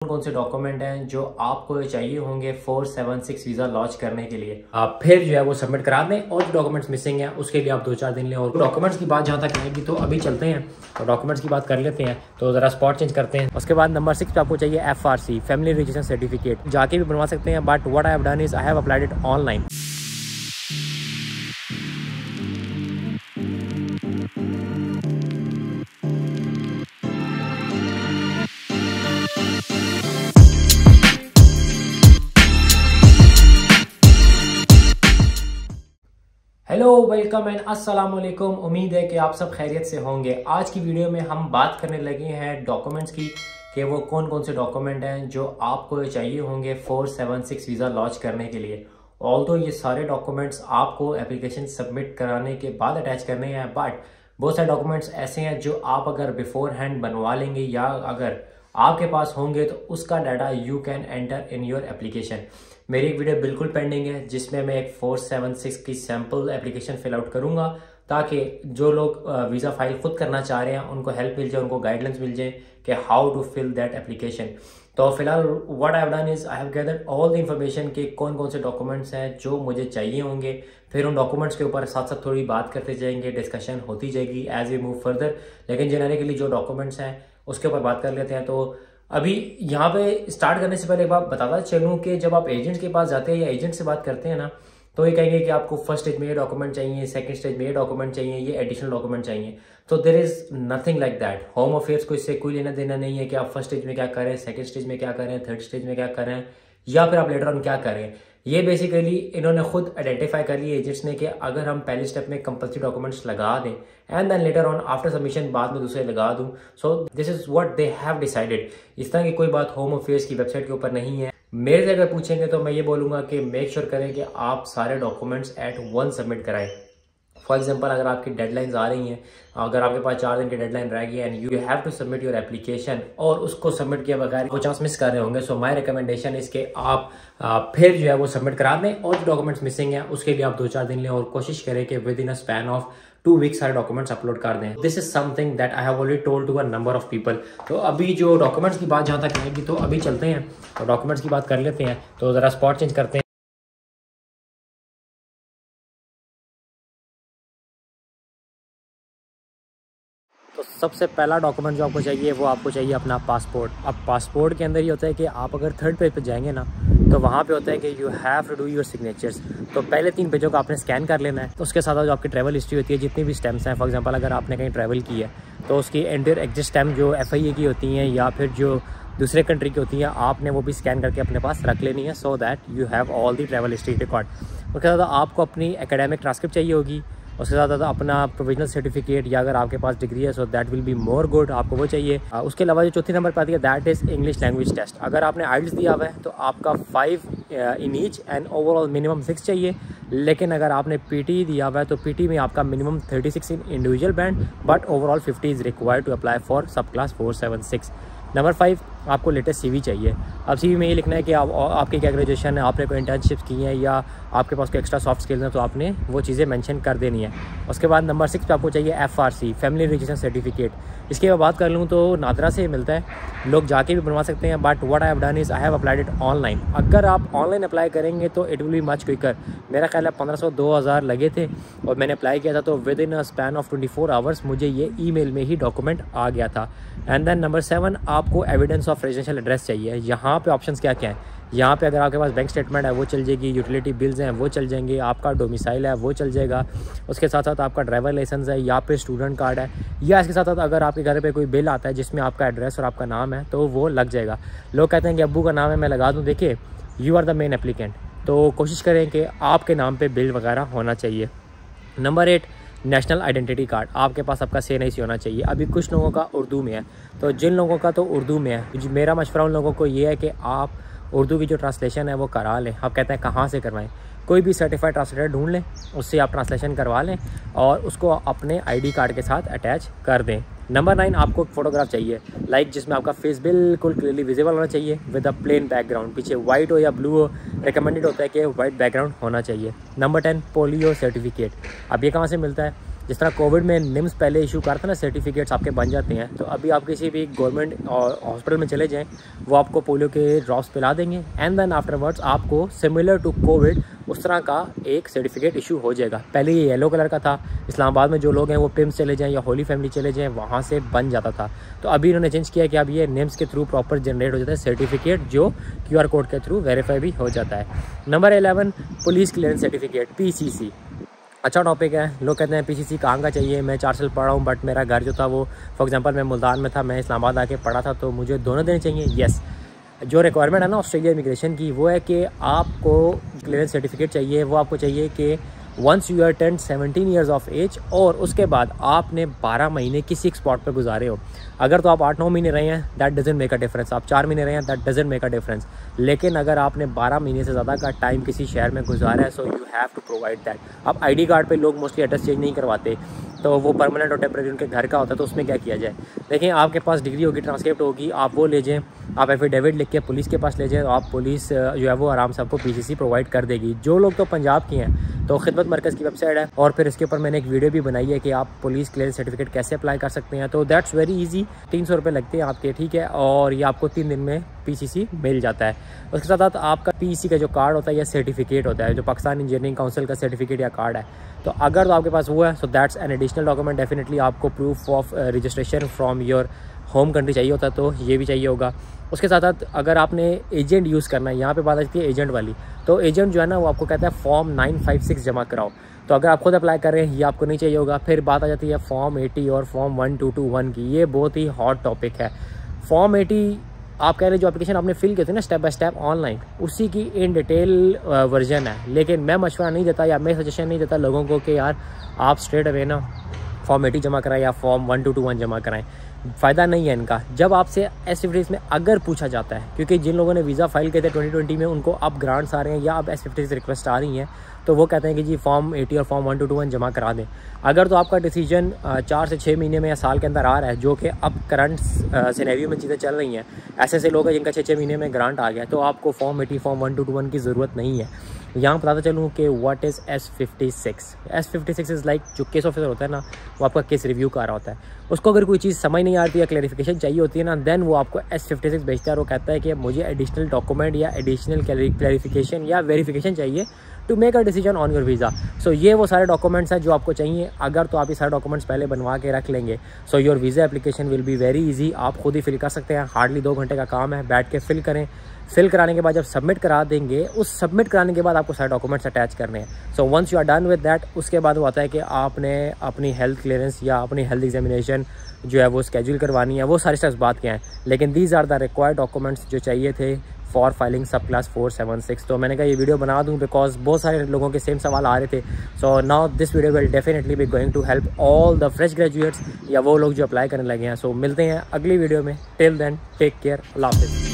कौन से डॉक्यूमेंट हैं जो आपको चाहिए होंगे 476 वीज़ा लॉन्च करने के लिए। आप फिर जो है वो सबमिट करा दें और जो डॉक्यूमेंट्स मिसिंग हैं उसके लिए आप 2-4 दिन लें। और डॉक्यूमेंट्स की बात जहाँ तक आएगी तो अभी चलते हैं तो डॉक्यूमेंट्स की बात कर लेते हैं। तो ज़रा स्पॉट चेंज करते हैं। उसके बाद नंबर 6 पे आपको चाहिए FRC फैमिली रजिस्ट्रेशन सर्टिफिकेट। जाके भी बनवा सकते हैं, but what I have done is I have applied it online. Hello, welcome and अस्सलाम वालेकुम। उम्मीद है कि आप सब खैरियत से होंगे। आज की वीडियो में हम बात करने लगे हैं डॉक्यूमेंट्स की कि वो कौन कौन से डॉक्यूमेंट हैं जो आपको चाहिए होंगे 476 वीज़ा लॉन्च करने के लिए। ऑल्दो ये सारे डॉक्यूमेंट्स आपको एप्लीकेशन सबमिट कराने के बाद अटैच करने हैं, बट बहुत सारे डॉक्यूमेंट्स ऐसे हैं जो आप अगर बिफोर हैंड बनवा लेंगे या अगर आपके पास होंगे तो उसका data you can enter in your application. मेरी एक वीडियो बिल्कुल पेंडिंग है जिसमें मैं एक 476 की सैम्पल एप्लीकेशन फिल आउट करूंगा ताकि जो लोग वीज़ा फाइल खुद करना चाह रहे हैं उनको हेल्प मिल जाए, उनको गाइडलाइंस मिल जाए कि how to fill that application. तो फिलहाल what I have done is I have gathered all the information के कौन कौन से डॉक्यूमेंट्स हैं जो मुझे चाहिए होंगे। फिर उन डॉक्यूमेंट्स के ऊपर साथ साथ थोड़ी बात करते जाएंगे, डिस्कशन होती जाएगी एज वी मूव फर्दर। लेकिन जेनरिकली जो डॉक्यूमेंट्स हैं उसके ऊपर बात कर लेते हैं। तो अभी यहाँ पे स्टार्ट करने से पहले एक बात बताता चलूँ कि जब आप एजेंट्स के पास जाते हैं या एजेंट से बात करते हैं ना, तो ये कहेंगे कि आपको फर्स्ट स्टेज में ये डॉक्यूमेंट चाहिए, सेकंड स्टेज में ये डॉक्यूमेंट चाहिए, ये एडिशनल डॉक्यूमेंट चाहिए। तो there is nothing like that. Home affairs को इससे कोई लेना देना नहीं है कि आप फर्स्ट स्टेज में क्या करें, सेकंड स्टेज में क्या करें, थर्ड स्टेज में क्या करें या फिर आप लेटर ऑन क्या करें। ये बेसिकली इन्होंने खुद आइडेंटिफाई कर लिया एजेंट्स ने कि अगर हम पहले स्टेप में कंपल्सरी डॉक्यूमेंट्स लगा दें and then later on after submission बाद में दूसरे लगा दूं, so this is what they have decided. इस तरह की कोई बात होम अफेयर्स की वेबसाइट के ऊपर नहीं है। मेरे से अगर पूछेंगे तो मैं ये बोलूंगा कि मेक श्योर करें कि आप सारे डॉक्यूमेंट्स एट वन सबमिट कराएं। फॉर एग्जाम्पल, अगर आपकी डेडलाइंस आ रही हैं, अगर आपके पास 4 दिन की डेडलाइन रह गई है and you have to submit your application और उसको सबमिट किए बगैर वो चांस मिस कर रहे होंगे, सो माय रिकमेंडेशन इज कि आप फिर जो है वो सबमिट करा दें और जो डॉक्यूमेंट्स मिसिंग हैं उसके लिए आप 2-4 दिन लें और कोशिश करें कि within a span of 2 weeks सारे डॉक्यूमेंट्स अपलोड कर दें। This is something that I have already told to a number of people. तो अभी जो डॉक्यूमेंट्स की बात जहाँ तक आएगी तो अभी चलते हैं तो डॉक्यूमेंट्स की बात कर लेते हैं। तो ज़रा स्पॉट चेंज करते हैं। तो सबसे पहला डॉक्यूमेंट जो आपको चाहिए वो आपको चाहिए अपना पासपोर्ट। अब पासपोर्ट के अंदर ये होता है कि आप अगर थर्ड पेज पे जाएंगे ना तो वहाँ पे होता है कि you have to do your signatures. तो पहले 3 पेजों का आपने स्कैन कर लेना है। तो उसके साथ जो आपकी ट्रैवल हिस्ट्री होती है, जितनी भी स्टैम्प्स हैं, फॉर एग्जांपल अगर आपने कहीं ट्रैवल की है तो उसकी एंटर एग्जिट स्टैम्प जो FIA की होती हैं या फिर जो दूसरे कंट्री की होती हैं, आपने वो भी स्कैन करके अपने पास रख लेनी है so that you have all the travel history record. उसके साथ आपको अपनी एकेडमिक ट्रांसक्रिप्ट चाहिए होगी, उसके साथ अपना प्रोविजनल सर्टिफिकेट या अगर आपके पास डिग्री है so that will be more good, आपको वो चाहिए। उसके अलावा जो चौथी नंबर पर आती है that is English language test. अगर आपने IELTS दिया हुआ है तो आपका 5 in each and overall minimum 6 चाहिए। लेकिन अगर आपने PT दिया हुआ है तो PT में आपका minimum 36 in individual band but overall 50 is required to apply for sub class 476। Number 5 आपको लेटेस्ट CV चाहिए। अब CV में ये लिखना है कि आपकी क्या ग्रेजुएशन है, आपने कोई इंटर्नशिप्स की हैं या आपके पास कोई एक्स्ट्रा सॉफ्ट स्किल्स हैं, तो आपने वो चीज़ें मेंशन कर देनी है। उसके बाद नंबर 6 पे आपको चाहिए FRC फैमिली रजिस्ट्रेशन सर्टिफिकेट। इसकी मैं बात कर लूँ तो नादरा से मिलता है, लोग जाके भी बनवा सकते हैं, but what I have done is I have applied it online. अगर आप ऑनलाइन अप्लाई करेंगे तो it will be much quicker. मेरा ख्याल है 1500-2000 लगे थे और मैंने अप्लाई किया था तो with in a span of 24 hours मुझे ये ईमेल में ही डॉक्यूमेंट आ गया था। एंड देन नंबर 7 आपको एविडेंस ऑफ रेजिडेंशियल एड्रेस चाहिए। यहाँ पे ऑप्शंस क्या क्या हैं, यहाँ पे अगर आपके पास बैंक स्टेटमेंट है वो चल जाएगी, यूटिलिटी बिल्स हैं वो चल जाएंगे, आपका डोमिसाइल है वो चल जाएगा, उसके साथ साथ आपका ड्राइवर लाइसेंस है या फिर स्टूडेंट कार्ड है, या इसके साथ साथ अगर आपके घर पे कोई बिल आता है जिसमें आपका एड्रेस और आपका नाम है तो वो लग जाएगा। लोग कहते हैं कि अब्बू का नाम है मैं लगा दूँ, देखिए you are the main applicant, तो कोशिश करें कि आपके नाम पर बिल वगैरह होना चाहिए। नंबर 8 नेशनल आइडेंटिटी कार्ड, आपके पास आपका CNIC होना चाहिए। अभी कुछ लोगों का उर्दू में है तो जिन लोगों का तो उर्दू में है, मेरा मशवरा उन लोगों को ये है कि आप उर्दू की जो ट्रांसलेशन है वो करा लें। आप कहते हैं कहाँ से करवाएं, कोई भी सर्टिफाइड ट्रांसलेटर ढूंढ लें, उससे आप ट्रांसलेशन करवा लें और उसको अपने ID कार्ड के साथ अटैच कर दें। नंबर 9 आपको फोटोग्राफ चाहिए, लाइक जिसमें आपका फेस बिल्कुल क्लियरली विजिबल होना चाहिए विद अ प्लेन बैकग्राउंड, पीछे वाइट हो या ब्लू हो, रिकमेंडेड होता है कि वाइट बैकग्राउंड होना चाहिए। Number 10 polio certificate. अब ये कहाँ से मिलता है, जिस तरह कोविड में निम्स पहले इशू करता ना सर्टिफिकेट्स आपके बन जाते हैं, तो अभी आप किसी भी गवर्नमेंट हॉस्पिटल में चले जाएं, वो आपको पोलियो के ड्रॉप्स पिला देंगे एंड देन आफ्टरवर्ड्स आपको सिमिलर टू कोविड उस तरह का एक सर्टिफिकेट इशू हो जाएगा। पहले ये येलो कलर का था, इस्लामाबाद में जो लोग हैं वो पिम्स चले जाएँ या होली फैमिली चले जाएँ, वहाँ से बन जाता था। तो अभी इन्होंने चेंज किया कि अब ये निम्स के थ्रू प्रॉपर जनरेट हो जाता है सर्टिफिकेट, जो QR कोड के थ्रू वेरीफाई भी हो जाता है। Number 11 police clearance certificate PCC। अच्छा टॉपिक है। लोग कहते हैं PCC कहाँ का चाहिए, मैं 4 साल पढ़ा हूँ बट मेरा घर जो था वो फॉर एग्जांपल मैं मुल्तान में था, मैं इस्लामाबाद आके पढ़ा था, तो मुझे दोनों देने चाहिए। येस, जो रिक्वायरमेंट है ना ऑस्ट्रेलिया इमिग्रेशन की, वो है कि आपको क्लियरेंस सर्टिफिकेट चाहिए। वो आपको चाहिए कि once you are turn 17 years of age और उसके बाद आपने 12 महीने किसी एक स्पॉट पर गुजारे हो। अगर तो आप 8-9 महीने रहे हैं that doesn't make a difference, आप 4 महीने रहे हैं that doesn't make a difference. लेकिन अगर आपने 12 महीने से ज़्यादा का टाइम किसी शहर में गुजारा है, so you have to provide that. अब ID कार्ड पे लोग मोस्टली एड्रेस चेंज नहीं करवाते, तो वो परमानेंट और टेम्परेरी उनके घर का होता है, तो उसमें क्या किया जाए। देखिए, आपके पास डिग्री होगी, ट्रांसक्रिप्ट होगी, आप वो ले जाएँ, आप एफिडेविट लिख के पुलिस के पास ले जाएँ, तो आप पुलिस जो है वो आराम से आपको PCC प्रोवाइड कर देगी। जो लोग तो पंजाब की हैं तो खिदमत मरकज़ की वेबसाइट है और फिर इसके ऊपर मैंने एक वीडियो भी बनाई है कि आप पुलिस क्लियरेंस सर्टिफिकेट कैसे अप्लाई कर सकते हैं। तो दैट्स वेरी इजी, 300 रुपये लगते हैं आपके, ठीक है, और ये आपको 3 दिन में PCC मिल जाता है। उसके साथ साथ आपका PEC का जो कार्ड होता है या सर्टिफिकेट होता है, जो पाकिस्तान इंजीनियरिंग काउंसिल का सर्टिफिकेट या कार्ड है, तो अगर तो आपके पास वो है, so that's an additional document. Definitely आपको proof of registration from your home country चाहिए होता है, तो ये भी चाहिए होगा। उसके साथ साथ अगर आपने एजेंट यूज़ करना है, यहाँ पे बात आती है एजेंट वाली, तो एजेंट जो है ना वो आपको कहता है फॉर्म 956 जमा कराओ। तो अगर आप खुद अप्लाई कर रहे हैं ये आपको नहीं चाहिए होगा। फिर बात आ जाती है फॉर्म 80 और फॉर्म 1221 की, ये बहुत ही हॉट टॉपिक है। फॉर्म 80 आप कह रहे जो एप्लीकेशन आपने फिल किया थी ना स्टेप बाय स्टेप ऑनलाइन, उसी की इन डिटेल वर्जन है। लेकिन मैं मशवरा नहीं देता या मैं सजेशन नहीं देता लोगों को कि यार आप स्ट्रेट अवे ना फॉर्म 80 जमा कराएं या फॉर्म 1221 जमा कराएं, फ़ायदा नहीं है इनका। जब आपसे S56 में अगर पूछा जाता है, क्योंकि जिन लोगों ने वीज़ा फाइल किए थे 2020 में उनको अब ग्रांट्स आ रहे हैं या अब S56 रिक्वेस्ट आ रही हैं, तो वो कहते हैं कि जी फॉर्म 80 और फॉर्म 1221 जमा करा दें। अगर तो आपका डिसीजन 4 से 6 महीने में या साल के अंदर आ रहा है, जो कि अब करंट सिनेरियो में चीज़ें चल रही हैं, ऐसे लोग हैं जिनका 6 महीने में ग्रांट आ गया, तो आपको फॉर्म 80 फॉर्म 1221 की ज़रूरत नहीं है। यहाँ बताता चलूँ कि what is S56। S56 is like जो केस ऑफिसर होता है ना, वो आपका केस रिव्यू कर रहा होता है। उसको अगर कोई चीज़ समझ नहीं आती या क्लैरिफिकेशन चाहिए होती है ना, देन वो आपको S56 भेजता है और वो कहता है कि मुझे एडिशनल डॉक्यूमेंट या एडिशनल क्लैरिफिकेशन या वेरिफिकेशन चाहिए to make a decision on your visa. So ये वो सारे डॉक्यूमेंट्स हैं जो आपको चाहिए। अगर तो आप ये सारे डॉक्यूमेंट्स पहले बनवा के रख लेंगे, so your visa application will be very easy. आप खुद ही फिल कर सकते हैं, हार्डली 2 घंटे का काम है, बैठ के फिल करें। फिल कराने के बाद जब सबमिट करा देंगे, उस सबमिट कराने के बाद आपको सारे डॉक्यूमेंट्स अटैच करने हैं। So once you are done with that, उसके बाद वो आता है कि आपने अपनी हेल्थ क्लियरेंस या अपनी हेल्थ एग्जामिनेशन जो है वो स्केड्यूल करवानी है। वो सारे स्टेप्स बात के हैं, लेकिन these are the required documents जो चाहिए थे फॉर फाइलिंग सब क्लास 476। तो मैंने कहा ये वीडियो बना दूं बिकॉज बहुत सारे लोगों के सेम सवाल आ रहे थे। So now this video will definitely be going to help all the fresh graduates या वो लोग जो अप्लाई करने लगे हैं। सो मिलते हैं अगली वीडियो में। टिल देन टेक केयर, अल्लाह हाफिज़।